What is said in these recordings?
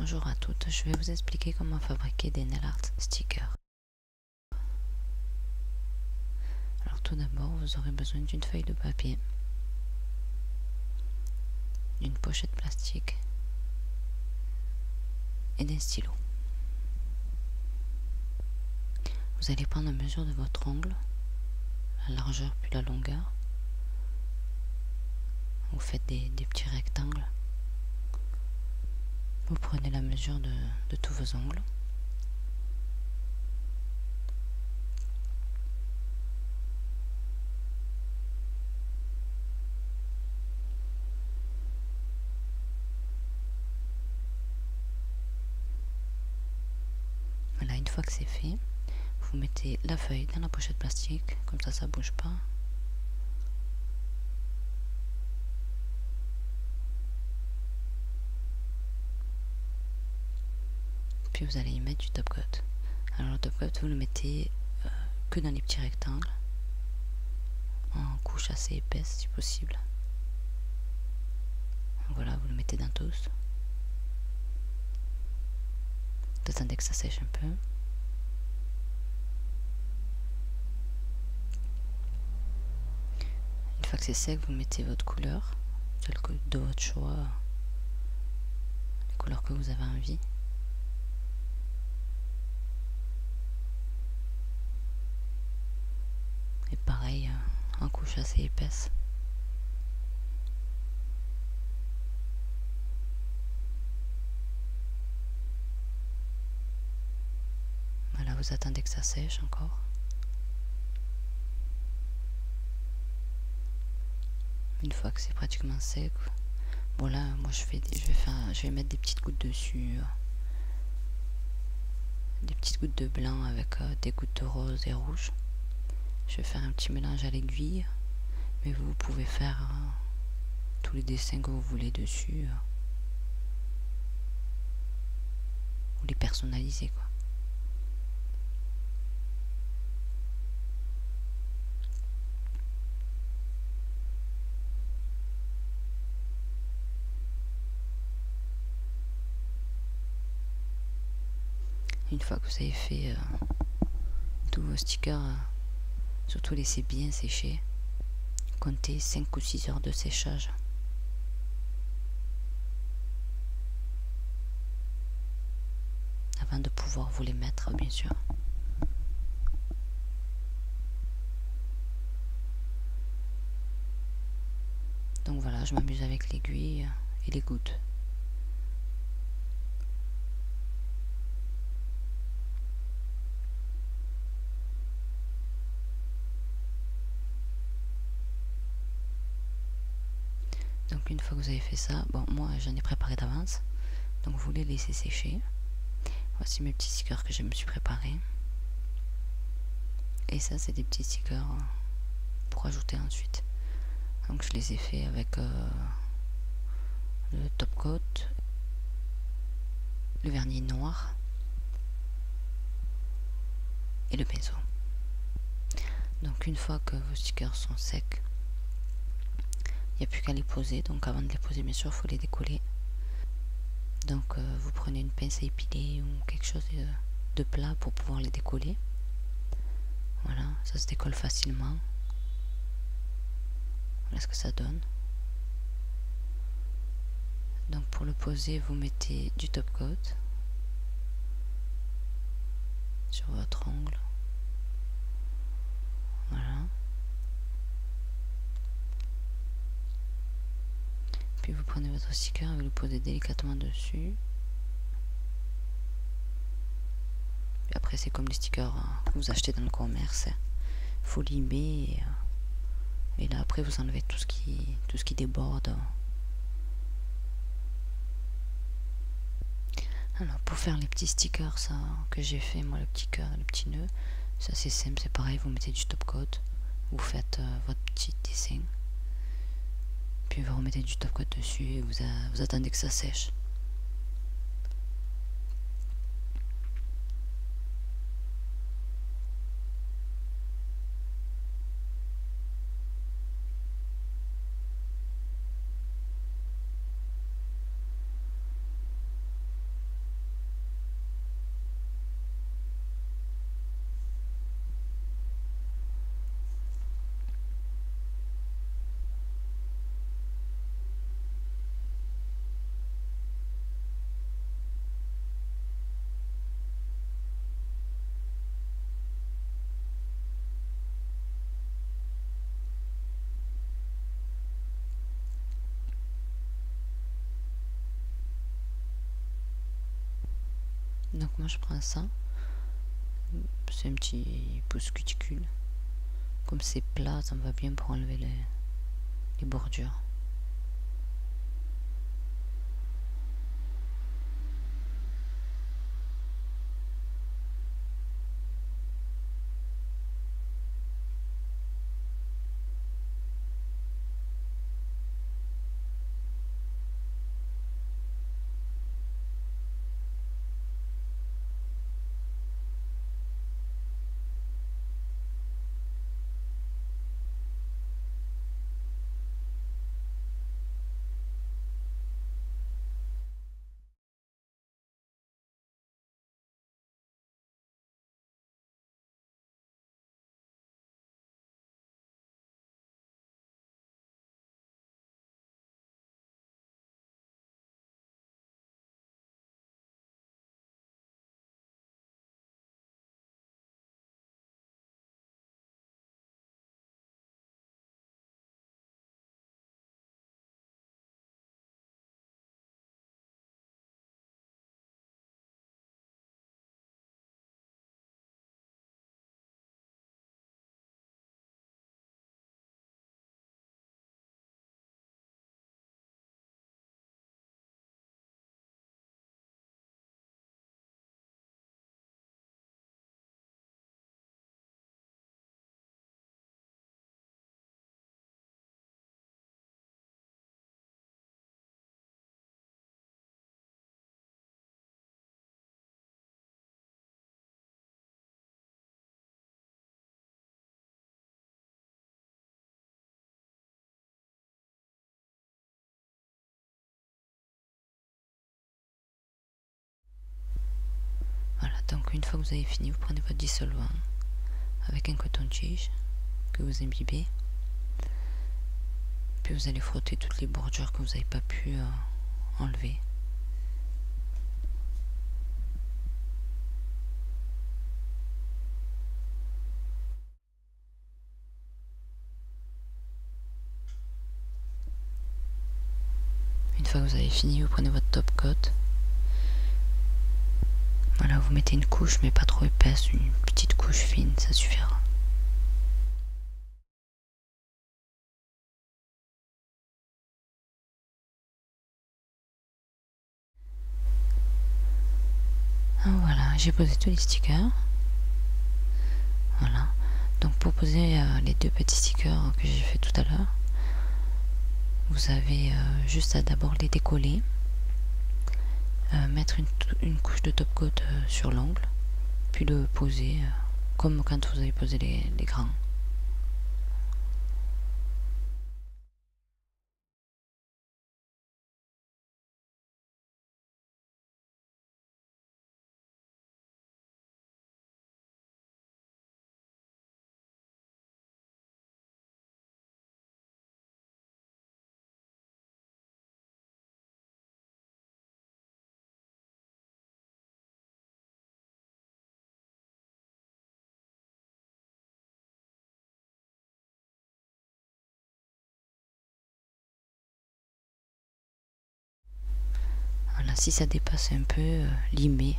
Bonjour à toutes, je vais vous expliquer comment fabriquer des nail art stickers. Alors tout d'abord, vous aurez besoin d'une feuille de papier, d'une pochette plastique et d'un stylo. Vous allez prendre la mesure de votre ongle, la largeur puis la longueur. Vous faites des petits rectangles. Vous prenez la mesure de tous vos ongles. Voilà, une fois que c'est fait, vous mettez la feuille dans la pochette plastique, comme ça bouge pas. Puis vous allez y mettre du top coat. Alors le top coat, vous le mettez que dans les petits rectangles, en couche assez épaisse si possible. Voilà, vous le mettez dans tous. Vous attendez que ça sèche un peu. Une fois que c'est sec, vous mettez votre couleur, celle de votre choix, les couleurs que vous avez envie. Et pareil, en couche assez épaisse. Voilà, vous attendez que ça sèche encore. Une fois que c'est pratiquement sec, bon là, moi je vais mettre des petites gouttes dessus, des petites gouttes de blanc avec des gouttes de rose et rouge. Je vais faire un petit mélange à l'aiguille, mais vous pouvez faire tous les dessins que vous voulez dessus, ou les personnaliser quoi. Une fois que vous avez fait tous vos stickers, surtout laissez bien sécher. Comptez 5 ou 6 heures de séchage. Avant de pouvoir vous les mettre, bien sûr. Donc voilà, je m'amuse avec l'aiguille et les gouttes. Donc une fois que vous avez fait ça, bon moi j'en ai préparé d'avance, donc vous les laissez sécher. Voici mes petits stickers que je me suis préparé. Et ça c'est des petits stickers pour ajouter ensuite. Donc je les ai fait avec le top coat, le vernis noir et le pinceau. Donc une fois que vos stickers sont secs, il n'y a plus qu'à les poser. Donc avant de les poser, bien sûr, il faut les décoller. Donc vous prenez une pince à épiler ou quelque chose de plat pour pouvoir les décoller. Voilà, ça se décolle facilement. Voilà ce que ça donne. Donc pour le poser, vous mettez du top coat sur votre ongle. Voilà. Puis vous prenez votre sticker et vous le posez délicatement dessus. Puis après c'est comme les stickers que vous achetez dans le commerce. Il faut limer et là après vous enlevez tout ce qui déborde. Alors pour faire les petits stickers ça, que j'ai fait moi, le petit cœur, le petit nœud, ça c'est simple, c'est pareil, vous mettez du top coat, vous faites votre petit dessin, puis vous remettez du top coat dessus et vous attendez que ça sèche. Donc moi je prends ça, c'est un petit pouce cuticule. Comme c'est plat, ça me va bien pour enlever les bordures. Voilà, donc une fois que vous avez fini, vous prenez votre dissolvant avec un coton-tige que vous imbibez. Puis vous allez frotter toutes les bordures que vous n'avez pas pu enlever. Une fois que vous avez fini, vous prenez votre top coat. Voilà, vous mettez une couche, mais pas trop épaisse, une petite couche fine, ça suffira. Voilà, j'ai posé tous les stickers. Voilà, donc pour poser les deux petits stickers que j'ai fait tout à l'heure, vous avez juste à d'abord les décoller, mettre une couche de top coat sur l'ongle, puis le poser comme quand vous avez posé les grains. Voilà, si ça dépasse un peu, limez.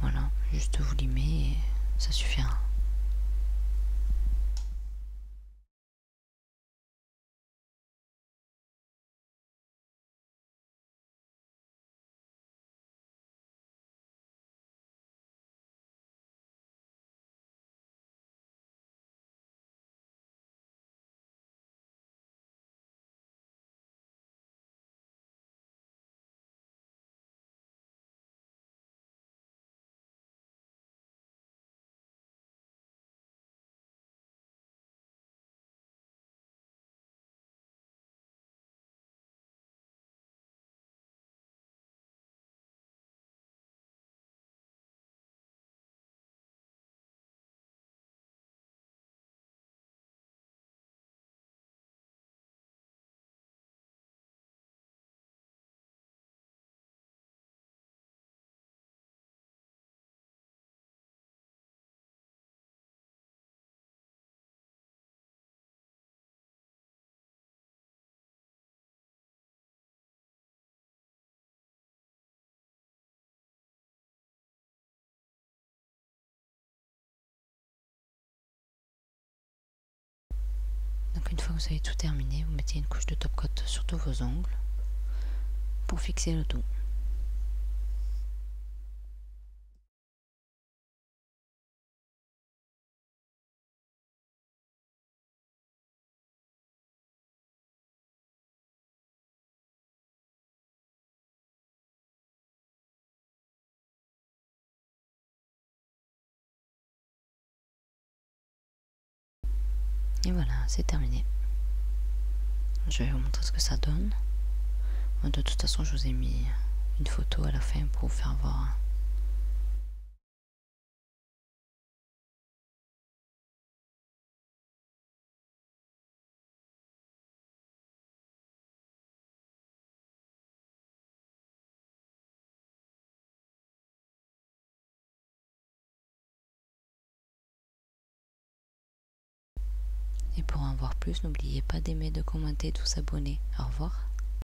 Voilà, juste vous limez et ça suffira. Donc une fois que vous avez tout terminé, vous mettez une couche de top coat sur tous vos ongles pour fixer le tout. Et voilà, c'est terminé. Je vais vous montrer ce que ça donne. De toute façon, je vous ai mis une photo à la fin pour vous faire voir. Et pour en voir plus, n'oubliez pas d'aimer, de commenter, de vous abonner. Au revoir.